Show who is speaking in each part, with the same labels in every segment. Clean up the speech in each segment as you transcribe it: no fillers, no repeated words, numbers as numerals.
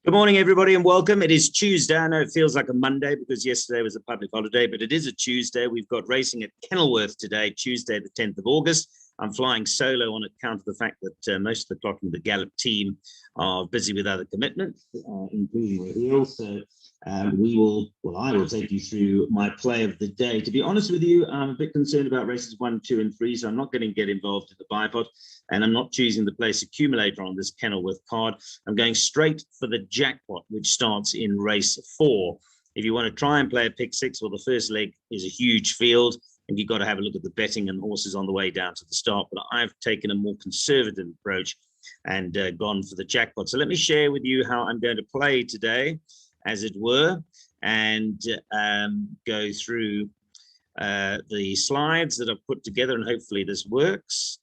Speaker 1: Good morning, everybody, and welcome. It is Tuesday. I know it feels like a Monday because yesterday was a public holiday, but it is a Tuesday. We've got racing at Kenilworth today, Tuesday, the 10th of August. I'm flying solo on account of the fact that most of the clock in the Gallop team are busy with other commitments, including the heel. So I will take you through my play of the day. To be honest with you, I'm a bit concerned about races 1, 2, and 3, so I'm not going to get involved in the bipod, and I'm not choosing the place accumulator on this Kenilworth card. I'm going straight for the Jackpot, which starts in race 4. If you want to try and play a pick 6, well, the first leg is a huge field, and you've got to have a look at the betting and horses on the way down to the start. But I've taken a more conservative approach and gone for the Jackpot. So let me share with you how I'm going to play today, as it were, and go through the slides that I've put together, and hopefully this works.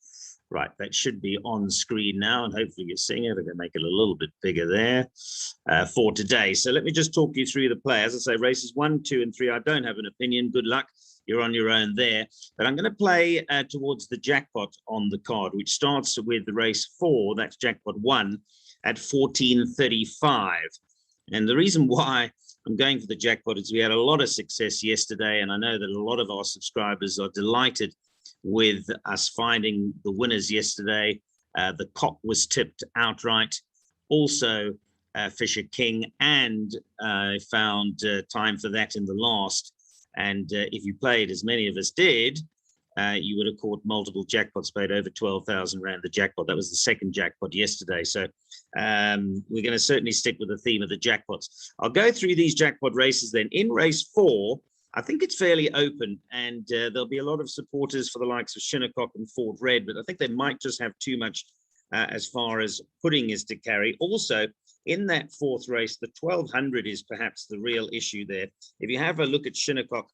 Speaker 1: Right, that should be on screen now, and hopefully you're seeing it. I'm going to make it a little bit bigger there for today. So let me just talk you through the play. As I say, races 1, 2, and 3, I don't have an opinion. Good luck. You're on your own there. But I'm going to play towards the Jackpot on the card, which starts with the race 4. That's Jackpot 1 at 14.35. And the reason why I'm going for the Jackpot is we had a lot of success yesterday, and I know that a lot of our subscribers are delighted with us finding the winners yesterday. The Cop was tipped outright. Also, Fisher King, and I found time for that in the last. And if you played, as many of us did, you would have caught multiple jackpots, paid over 12,000 Rand the jackpot. That was the second jackpot yesterday. So we're going to certainly stick with the theme of the jackpots. I'll go through these jackpot races then. In race 4, I think it's fairly open, and there'll be a lot of supporters for the likes of Shinnecock and Fort Red, but I think they might just have too much as far as pudding is to carry. Also, in that 4th race, the 1200 is perhaps the real issue there. If you have a look at Shinnecock,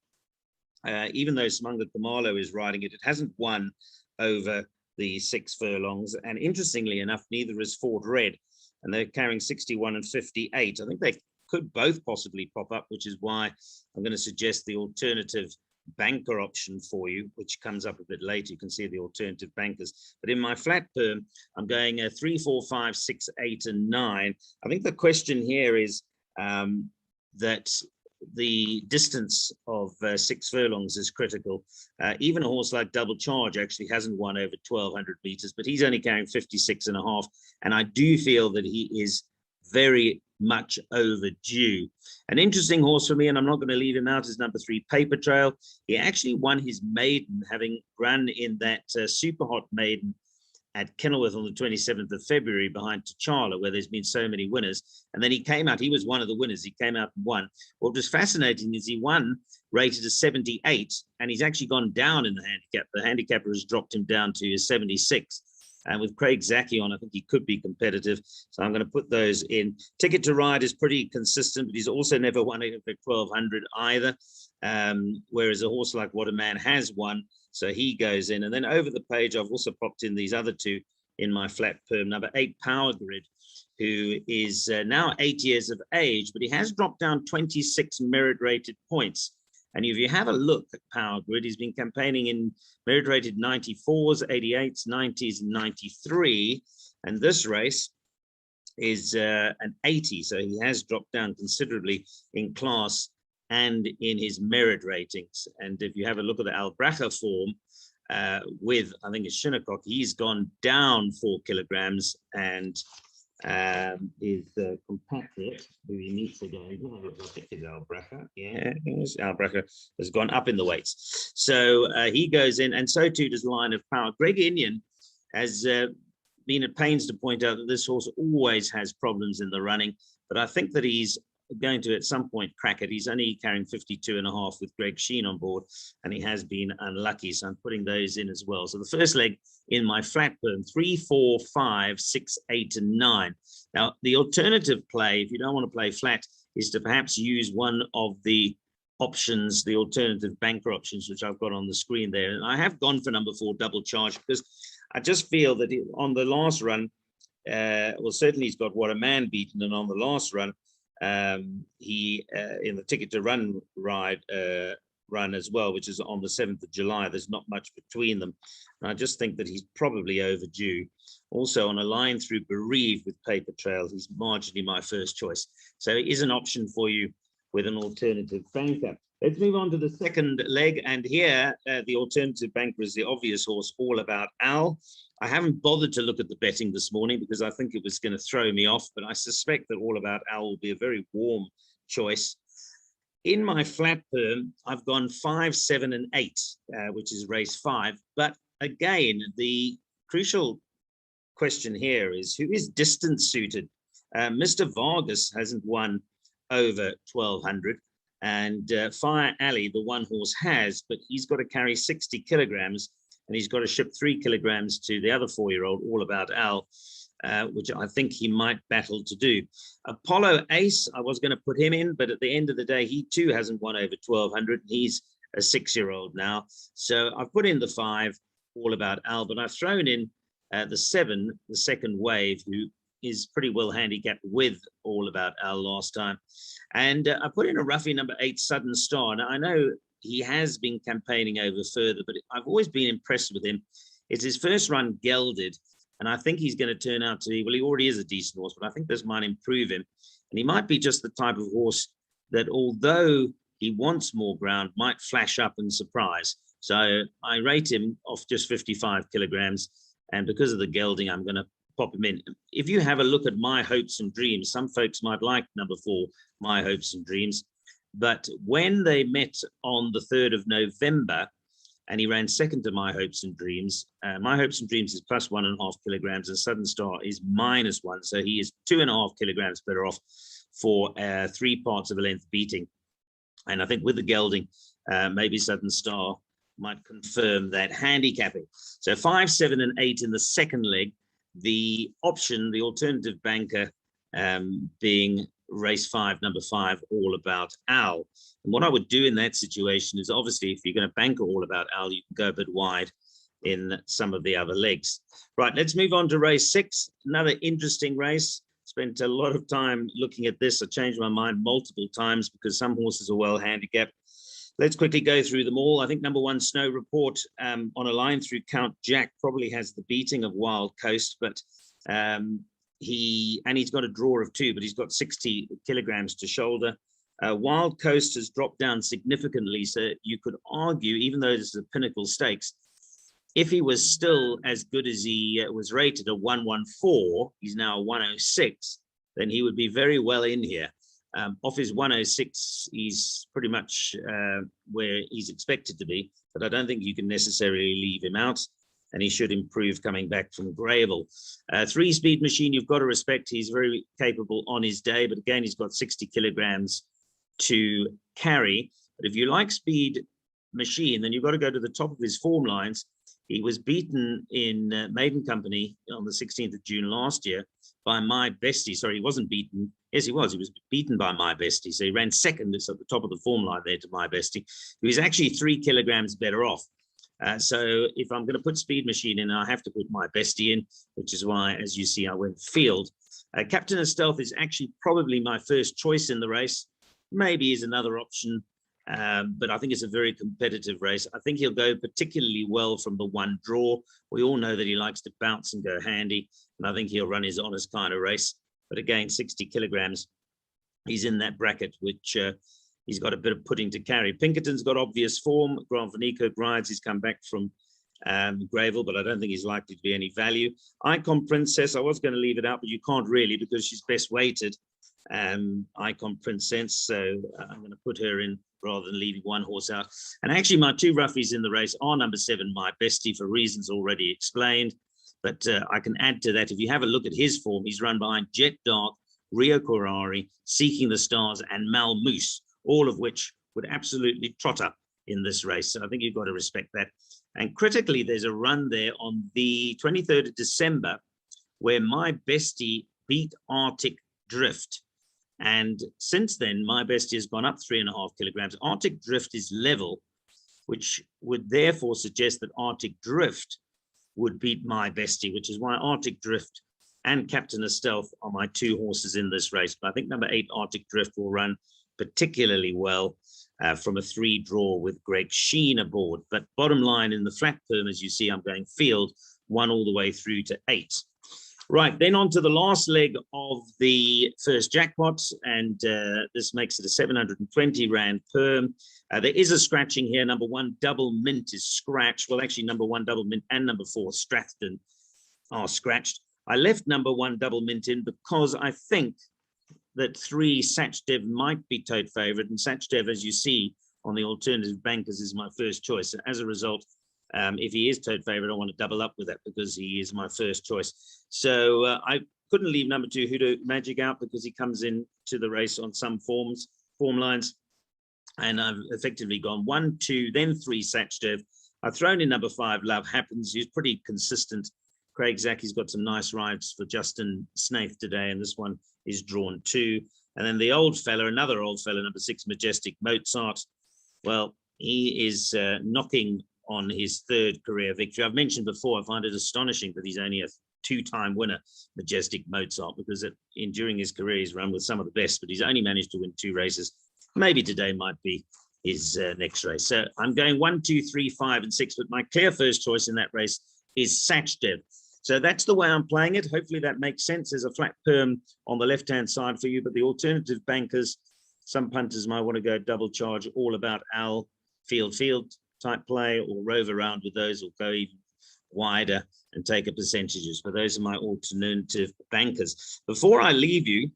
Speaker 1: even though Smunga Kamalo is riding it, it hasn't won over the 6 furlongs. And interestingly enough, neither is Fort Red, and they're carrying 61 and 58. I think they could both possibly pop up, which is why I'm going to suggest the alternative banker option for you, which comes up a bit later. You can see the alternative bankers. But in my flat perm, I'm going 3, 4, 5, 6, 8, and 9. I think the question here is that the distance of 6 furlongs is critical. Even a horse like Double Charge actually hasn't won over 1,200 meters, but he's only carrying 56.5. And I do feel that he is very much overdue. An interesting horse for me, and I'm not going to leave him out, is number 3, Paper Trail. He actually won his maiden, having run in that super hot maiden at Kenilworth on the 27th of February behind T'Challa, where there's been so many winners. And then he came out, he was one of the winners. He came out and won. What was fascinating is he won rated as 78, and he's actually gone down in the handicap. The handicapper has dropped him down to 76. And with Craig Zaki on, I think he could be competitive. So I'm going to put those in. Ticket to Ride is pretty consistent, but he's also never won over 1,200 either. Whereas a horse like What a Man has won. So he goes in. And then over the page, I've also popped in these other 2 in my flat perm. Number 8, Power Grid, who is now 8 years of age, but he has dropped down 26 merit-rated points. And if you have a look at Power Grid, he's been campaigning in merit-rated 94s, 88s, 90s, and 93. And this race is an 80. So he has dropped down considerably in class and in his merit ratings. And if you have a look at the Albracha form with, I think it's Shinnecock, he's gone down 4 kilograms, and his compatriot, who he meets again, I think it's Albracha. Yeah, Albracha has gone up in the weights. So he goes in, and so too does Line of Power. Greg Inion has been at pains to point out that this horse always has problems in the running, but I think that he's going to at some point crack it. He's only carrying 52.5 with Greg Sheen on board, and he has been unlucky. So I'm putting those in as well. So the first leg in my flat perm, 3, 4, 5, 6, 8, and 9. Now, the alternative play, if you don't want to play flat, is to perhaps use one of the options, the alternative banker options, which I've got on the screen there. And I have gone for number 4, Double Charge, because I just feel that on the last run, well, certainly he's got What a Man beaten, and on the last run, he in the Ticket to Run ride run as well, which is on the 7th of July. There's not much between them. And I just think that he's probably overdue. Also on a line through Bereave with Paper Trail, he's marginally my first choice. So it is an option for you with an alternative banker. Let's move on to the second leg. And here, the alternative banker is the obvious horse, All About Al. I haven't bothered to look at the betting this morning because I think it was going to throw me off, but I suspect that All About Al will be a very warm choice. In my flat perm, I've gone 5, 7, and 8, which is race 5. But again, the crucial question here is who is distance suited? Mr. Vargas hasn't won over 1200, and Fire Alley, the one horse, has, but he's got to carry 60 kilograms, and he's got to ship 3 kilograms to the other 4-year-old, All About Al, which I think he might battle to do. Apollo Ace, I was going to put him in, but at the end of the day, he too hasn't won over 1200. He's a 6-year-old now. So I've put in the 5, All About Al, but I've thrown in the 7, the second wave, who is pretty well handicapped with All About Al last time. And I put in a roughie number 8, Sudden Star. Now, I know he has been campaigning over further, but I've always been impressed with him. It's his first run gelded, and I think he's going to turn out to be, well, he already is a decent horse, but I think this might improve him. And he might be just the type of horse that, although he wants more ground, might flash up and surprise. So I rate him off just 55 kilograms. And because of the gelding, I'm going to pop him in. If you have a look at My Hopes and Dreams, some folks might like number 4, My Hopes and Dreams. But when they met on the 3rd of November, and he ran second to My Hopes and Dreams, My Hopes and Dreams is plus 1.5 kilograms, and Sudden Star is -1. So he is 2.5 kilograms better off for 3 parts of a length beating. And I think with the gelding, maybe Sudden Star might confirm that handicapping. So 5, 7, and 8 in the second leg. The option, the alternative banker, being race 5, number 5, All About Al. And what I would do in that situation is, obviously, if you're going to banker All About Al, you can go a bit wide in some of the other legs. Right, let's move on to race 6. Another interesting race. Spent a lot of time looking at this. I changed my mind multiple times because some horses are well handicapped. Let's quickly go through them all. I think number 1, Snow Report, on a line through Count Jack, probably has the beating of Wild Coast, but he's got a draw of 2, but he's got 60 kilograms to shoulder. Wild Coast has dropped down significantly, so you could argue, even though this is a pinnacle stakes, if he was still as good as he was rated, a 114, he's now a 106, then he would be very well in here. Off his 106, he's pretty much where he's expected to be, but I don't think you can necessarily leave him out, and he should improve coming back from Gravel. 3-Speed Machine, you've got to respect. He's very capable on his day, but again, he's got 60 kilograms to carry. But if you like Speed Machine, then you've got to go to the top of his form lines. He was beaten in Maiden Company on the 16th of June last year by My Bestie. Sorry, he wasn't beaten. Yes, he was. He was beaten by My Bestie. So he ran second. It's at the top of the form line there to My Bestie. He was actually 3 kilograms better off. So if I'm going to put Speed Machine in, I have to put My Bestie in, which is why, as you see, I went Field. Captain of Stealth is actually probably my first choice in the race. Maybe is another option. But I think it's a very competitive race. I think he'll go particularly well from the 1 draw. We all know that he likes to bounce and go handy, and I think he'll run his honest kind of race. But again, 60 kilograms, he's in that bracket, which he's got a bit of pudding to carry. Pinkerton's got obvious form. Grant Van Niekerk rides. He's come back from Gravel, but I don't think he's likely to be any value. Icon Princess, I was going to leave it out, but you can't really because she's best weighted. Icon Princess, so I'm going to put her in rather than leaving one horse out. And actually, my 2 roughies in the race are number 7, My Bestie, for reasons already explained. But I can add to that. If you have a look at his form, he's run behind Jet Dark, Rio Corari, Seeking the Stars, and Malmoose, all of which would absolutely trot up in this race. So I think you've got to respect that. And critically, there's a run there on the 23rd of December where My Bestie beat Arctic Drift. And since then, My Bestie has gone up 3.5 kilograms. Arctic Drift is level, which would therefore suggest that Arctic Drift would beat My Bestie, which is why Arctic Drift and Captain of Stealth are my 2 horses in this race. But I think number 8, Arctic Drift, will run particularly well from a 3 draw with Greg Sheen aboard. But bottom line in the flat perm, as you see, I'm going field 1 all the way through to 8. Right, then on to the last leg of the first jackpot, and this makes it a 720 Rand perm. There is a scratching here. Number 1, Double Mint is scratched. Well, actually, number 1, Double Mint, and number 4, Strathton are scratched. I left number 1, Double Mint in because I think that 3, Sachdev might be tote favorite, and Sachdev, as you see on the alternative bankers, is my first choice. As a result, if he is tote favorite, I want to double up with that because he is my first choice. So I couldn't leave number 2, Hoodoo Magic, out because he comes in to the race on some form lines. And I've effectively gone 1, 2, then 3, Sachdev. I've thrown in number 5, Love Happens. He's pretty consistent. Craig Zacky's got some nice rides for Justin Snaith today, and this one is drawn 2. And then the old fella, another old fella, number 6, Majestic Mozart. Well, he is knocking on his 3rd career victory. I've mentioned before, I find it astonishing that he's only a 2-time winner, Majestic Mozart, because during his career, he's run with some of the best, but he's only managed to win 2 races. Maybe today might be his next race. So I'm going 1, 2, 3, 5, and 6, but my clear first choice in that race is Sachdev. So that's the way I'm playing it. Hopefully that makes sense. There's a flat perm on the left-hand side for you, but the alternative bankers, some punters might want to go double charge, all about Al, field type play, or rove around with those, or go even wider and take a percentages. But those are my alternative bankers. Before I leave you,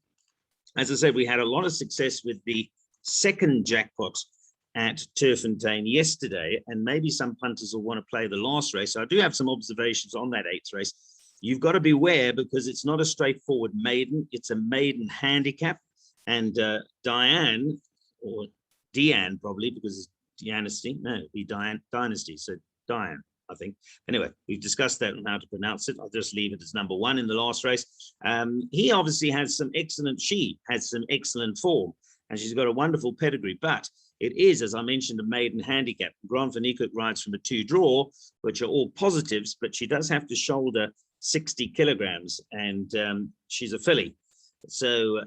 Speaker 1: as I said, we had a lot of success with the 2nd jackpot at Turffontein yesterday, and maybe some punters will want to play the last race. So I do have some observations on that 8th race. You've got to beware because it's not a straightforward maiden. It's a maiden handicap, and Diane, or Deanne probably, because it's Dynasty. No, it'd be Dynasty. So Diane, I think. Anyway, we've discussed that and how to pronounce it. I'll just leave it as number 1 in the last race. He obviously has some excellent, she has some excellent form, and she's got a wonderful pedigree, but it is, as I mentioned, a maiden handicap. Grant van Niekerk rides from a 2 draw, which are all positives, but she does have to shoulder 60 kilograms, and she's a filly. So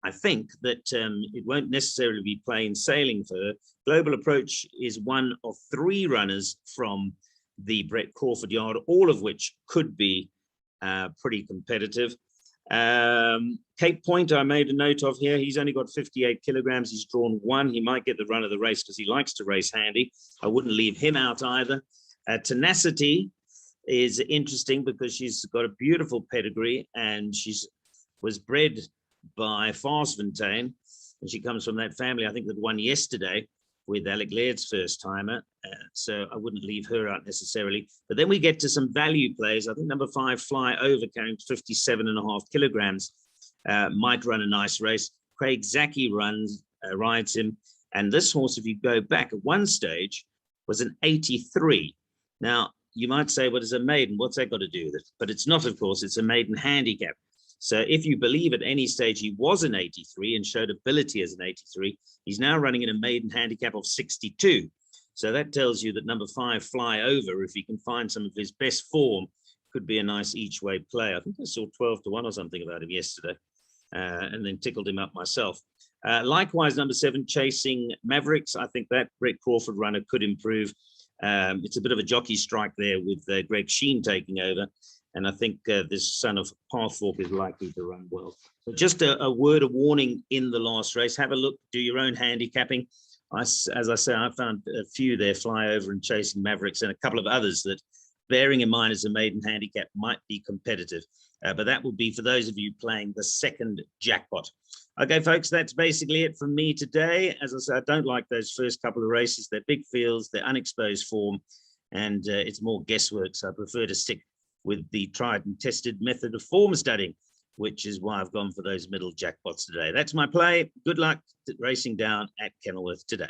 Speaker 1: I think that it won't necessarily be plain sailing for her. Global Approach is one of 3 runners from the Brett Crawford yard, all of which could be pretty competitive. Cape Point, I made a note of here. He's only got 58 kilograms. He's drawn 1. He might get the run of the race because he likes to race handy. I wouldn't leave him out either. Tenacity is interesting because she's got a beautiful pedigree, and was bred by Turffontein, and she comes from that family, I think, that won yesterday with Alec Laird's first timer. So I wouldn't leave her out necessarily. But then we get to some value plays. I think number 5, Fly Over, carrying 57.5 kilograms, might run a nice race. Craig Zachy rides him. And this horse, if you go back at one stage, was an 83. Now, you might say, well, it's a maiden. What's that got to do with it? But it's not, of course. It's a maiden handicap. So if you believe at any stage he was an 83 and showed ability as an 83, he's now running in a maiden handicap of 62. So that tells you that number 5, Fly Over, if he can find some of his best form, could be a nice each way play. I think I saw 12-1 or something about him yesterday, and then tickled him up myself. Likewise, number 7, Chasing Mavericks. I think that Brett Crawford runner could improve. It's a bit of a jockey strike there with Greg Sheen taking over. And I think this son of Pathfork is likely to run well. So just a word of warning in the last race. Have a look, do your own handicapping. As I say, I found a few there, Fly Over and Chasing Mavericks, and a couple of others that, bearing in mind as a maiden handicap, might be competitive. But that will be for those of you playing the 2nd jackpot. Okay, folks, that's basically it from me today. As I said, I don't like those first couple of races. They're big fields, they're unexposed form, and it's more guesswork. So I prefer to stick with the tried and tested method of form studying, which is why I've gone for those middle jackpots today. That's my play. Good luck racing down at Kenilworth today.